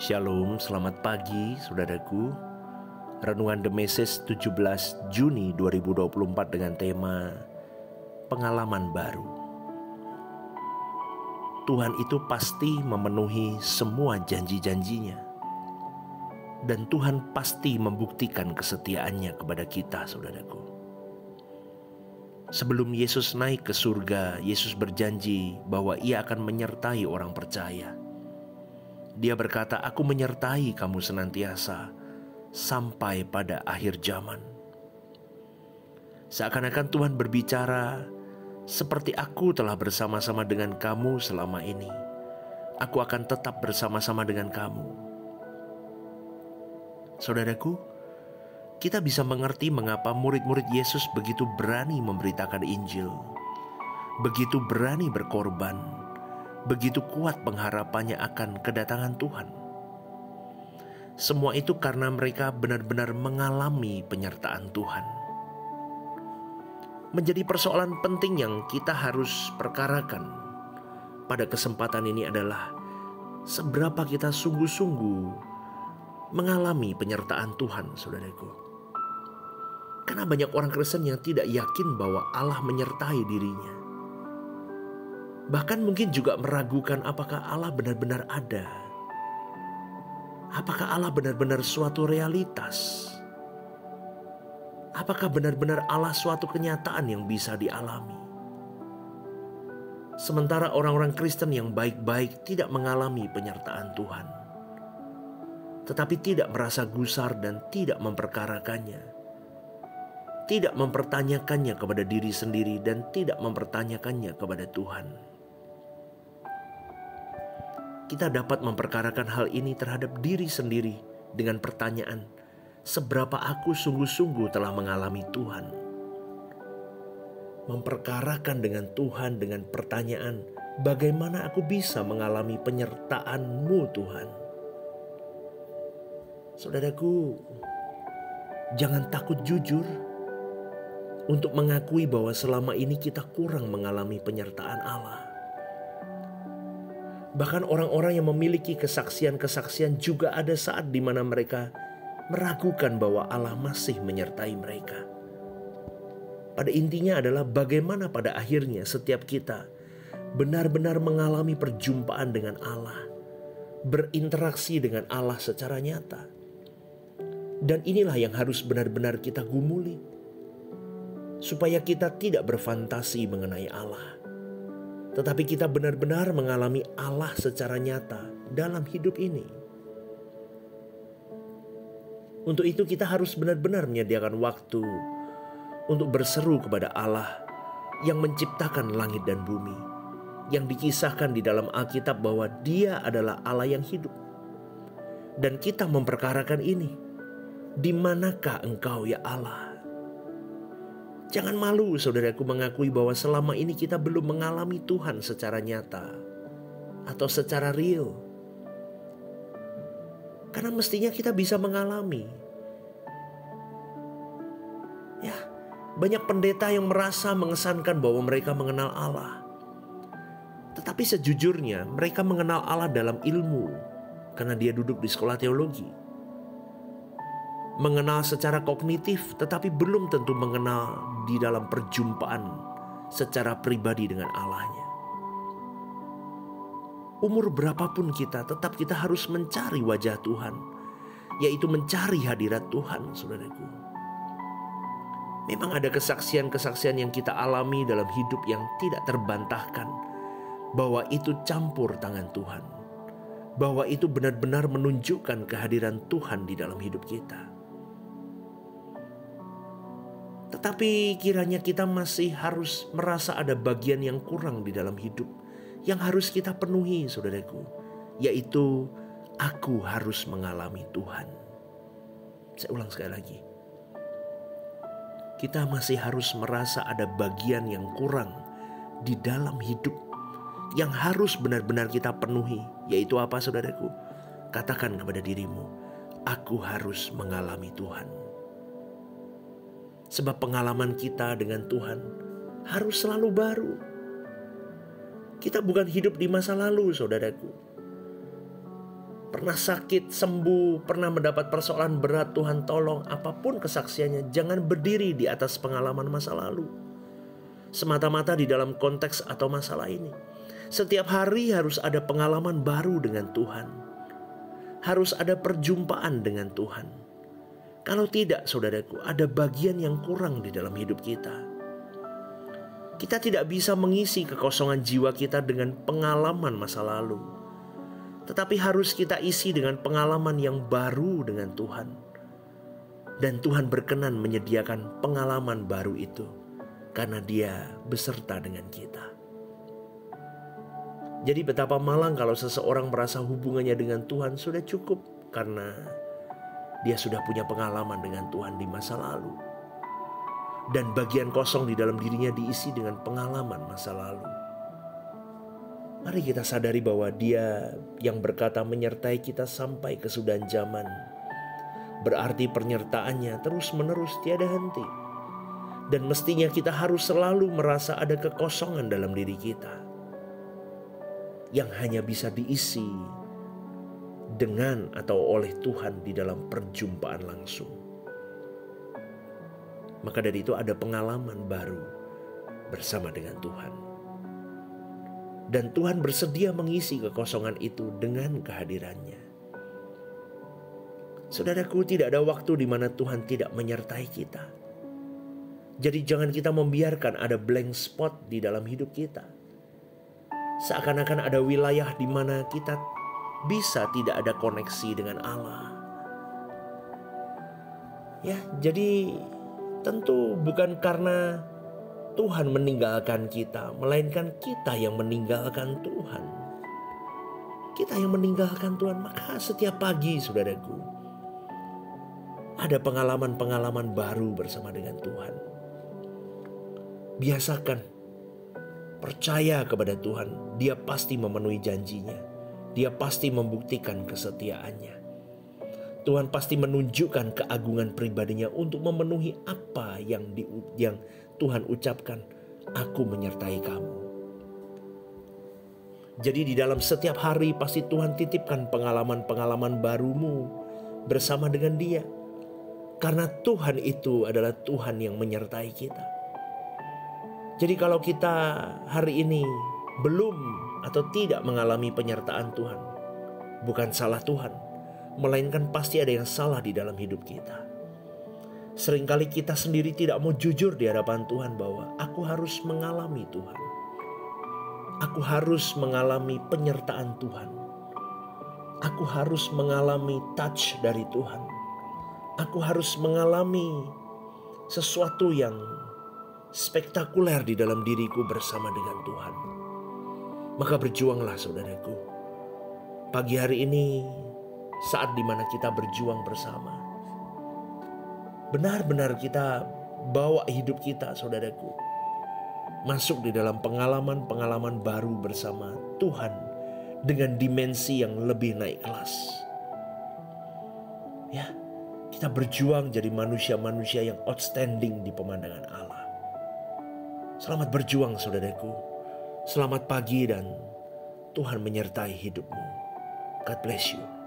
Shalom, selamat pagi saudaraku. Renungan The Message 17 Juni 2024 dengan tema Pengalaman Baru. Tuhan itu pasti memenuhi semua janji-janjinya. Dan Tuhan pasti membuktikan kesetiaannya kepada kita, saudaraku. Sebelum Yesus naik ke surga, Yesus berjanji bahwa Ia akan menyertai orang percaya. Dia berkata, "Aku menyertai kamu senantiasa sampai pada akhir zaman." Seakan-akan Tuhan berbicara, "Seperti aku telah bersama-sama dengan kamu selama ini, aku akan tetap bersama-sama dengan kamu." Saudaraku, kita bisa mengerti mengapa murid-murid Yesus begitu berani memberitakan Injil, begitu berani berkorban, begitu kuat pengharapannya akan kedatangan Tuhan. Semua itu karena mereka benar-benar mengalami penyertaan Tuhan. Menjadi persoalan penting yang kita harus perkarakan pada kesempatan ini adalah seberapa kita sungguh-sungguh mengalami penyertaan Tuhan, saudaraku. Karena banyak orang Kristen yang tidak yakin bahwa Allah menyertai dirinya. Bahkan mungkin juga meragukan apakah Allah benar-benar ada. Apakah Allah benar-benar suatu realitas? Apakah benar-benar Allah suatu kenyataan yang bisa dialami? Sementara orang-orang Kristen yang baik-baik tidak mengalami penyertaan Tuhan, tetapi tidak merasa gusar dan tidak memperkarakannya, tidak mempertanyakannya kepada diri sendiri dan tidak mempertanyakannya kepada Tuhan. Kita dapat memperkarakan hal ini terhadap diri sendiri dengan pertanyaan, seberapa aku sungguh-sungguh telah mengalami Tuhan? Memperkarakan dengan Tuhan dengan pertanyaan, bagaimana aku bisa mengalami penyertaan-Mu Tuhan? Saudaraku, jangan takut jujur untuk mengakui bahwa selama ini kita kurang mengalami penyertaan Allah. Bahkan orang-orang yang memiliki kesaksian-kesaksian juga ada saat di mana mereka meragukan bahwa Allah masih menyertai mereka. Pada intinya adalah bagaimana pada akhirnya setiap kita benar-benar mengalami perjumpaan dengan Allah, berinteraksi dengan Allah secara nyata. Dan inilah yang harus benar-benar kita gumuli, supaya kita tidak berfantasi mengenai Allah, tetapi kita benar-benar mengalami Allah secara nyata dalam hidup ini. Untuk itu kita harus benar-benar menyediakan waktu untuk berseru kepada Allah yang menciptakan langit dan bumi, yang dikisahkan di dalam Alkitab bahwa Dia adalah Allah yang hidup. Dan kita memperkarakan ini, di manakah Engkau ya Allah? Jangan malu saudaraku mengakui bahwa selama ini kita belum mengalami Tuhan secara nyata atau secara real. Karena mestinya kita bisa mengalami. Ya, banyak pendeta yang merasa mengesankan bahwa mereka mengenal Allah. Tetapi sejujurnya mereka mengenal Allah dalam ilmu karena dia duduk di sekolah teologi. Mengenal secara kognitif tetapi belum tentu mengenal di dalam perjumpaan secara pribadi dengan Allahnya. Umur berapapun kita, tetap kita harus mencari wajah Tuhan, yaitu mencari hadirat Tuhan, saudaraku. Memang ada kesaksian-kesaksian yang kita alami dalam hidup yang tidak terbantahkan, bahwa itu campur tangan Tuhan, bahwa itu benar-benar menunjukkan kehadiran Tuhan di dalam hidup kita. Tetapi kiranya kita masih harus merasa ada bagian yang kurang di dalam hidup yang harus kita penuhi, saudaraku, yaitu aku harus mengalami Tuhan. Saya ulang sekali lagi. Kita masih harus merasa ada bagian yang kurang di dalam hidup yang harus benar-benar kita penuhi, yaitu apa, saudaraku? Katakan kepada dirimu, aku harus mengalami Tuhan. Sebab pengalaman kita dengan Tuhan harus selalu baru. Kita bukan hidup di masa lalu, saudaraku. pernah sakit, sembuh, pernah mendapat persoalan berat, Tuhan tolong. Apapun kesaksiannya, jangan berdiri di atas pengalaman masa lalu, semata-mata di dalam konteks atau masalah ini. Setiap hari harus ada pengalaman baru dengan Tuhan. Harus ada perjumpaan dengan Tuhan. Kalau tidak, saudaraku, ada bagian yang kurang di dalam hidup kita. Kita tidak bisa mengisi kekosongan jiwa kita dengan pengalaman masa lalu. Tetapi harus kita isi dengan pengalaman yang baru dengan Tuhan. Dan Tuhan berkenan menyediakan pengalaman baru itu karena Dia beserta dengan kita. Jadi betapa malang kalau seseorang merasa hubungannya dengan Tuhan sudah cukup karena dia sudah punya pengalaman dengan Tuhan di masa lalu. Dan bagian kosong di dalam dirinya diisi dengan pengalaman masa lalu. Mari kita sadari bahwa Dia yang berkata menyertai kita sampai kesudahan zaman. Berarti penyertaannya terus-menerus tiada henti. Dan mestinya kita harus selalu merasa ada kekosongan dalam diri kita yang hanya bisa diisi dengan atau oleh Tuhan di dalam perjumpaan langsung. Maka dari itu ada pengalaman baru bersama dengan Tuhan. Dan Tuhan bersedia mengisi kekosongan itu dengan kehadirannya. Saudaraku, tidak ada waktu di mana Tuhan tidak menyertai kita. Jadi jangan kita membiarkan ada blank spot di dalam hidup kita. Seakan-akan ada wilayah di mana kita bisa tidak ada koneksi dengan Allah. Ya, jadi tentu bukan karena Tuhan meninggalkan kita, melainkan kita yang meninggalkan Tuhan. Kita yang meninggalkan Tuhan. Maka setiap pagi, saudaraku, ada pengalaman-pengalaman baru bersama dengan Tuhan. Biasakan percaya kepada Tuhan. Dia pasti memenuhi janjinya. Dia pasti membuktikan kesetiaannya. Tuhan pasti menunjukkan keagungan pribadinya untuk memenuhi apa yang Tuhan ucapkan. Aku menyertai kamu. Jadi di dalam setiap hari pasti Tuhan titipkan pengalaman-pengalaman barumu bersama dengan Dia. Karena Tuhan itu adalah Tuhan yang menyertai kita. Jadi kalau kita hari ini belum atau tidak mengalami penyertaan Tuhan, bukan salah Tuhan, melainkan pasti ada yang salah di dalam hidup kita. Seringkali kita sendiri tidak mau jujur di hadapan Tuhan bahwa aku harus mengalami Tuhan. Aku harus mengalami penyertaan Tuhan. Aku harus mengalami touch dari Tuhan. Aku harus mengalami sesuatu yang spektakuler di dalam diriku bersama dengan Tuhan. Maka berjuanglah, saudaraku. Pagi hari ini saat dimana kita berjuang bersama. Benar-benar kita bawa hidup kita, saudaraku, masuk di dalam pengalaman-pengalaman baru bersama Tuhan dengan dimensi yang lebih naik kelas. Ya, kita berjuang jadi manusia-manusia yang outstanding di pemandangan Allah. Selamat berjuang, saudaraku. Selamat pagi dan Tuhan menyertai hidupmu. God bless you.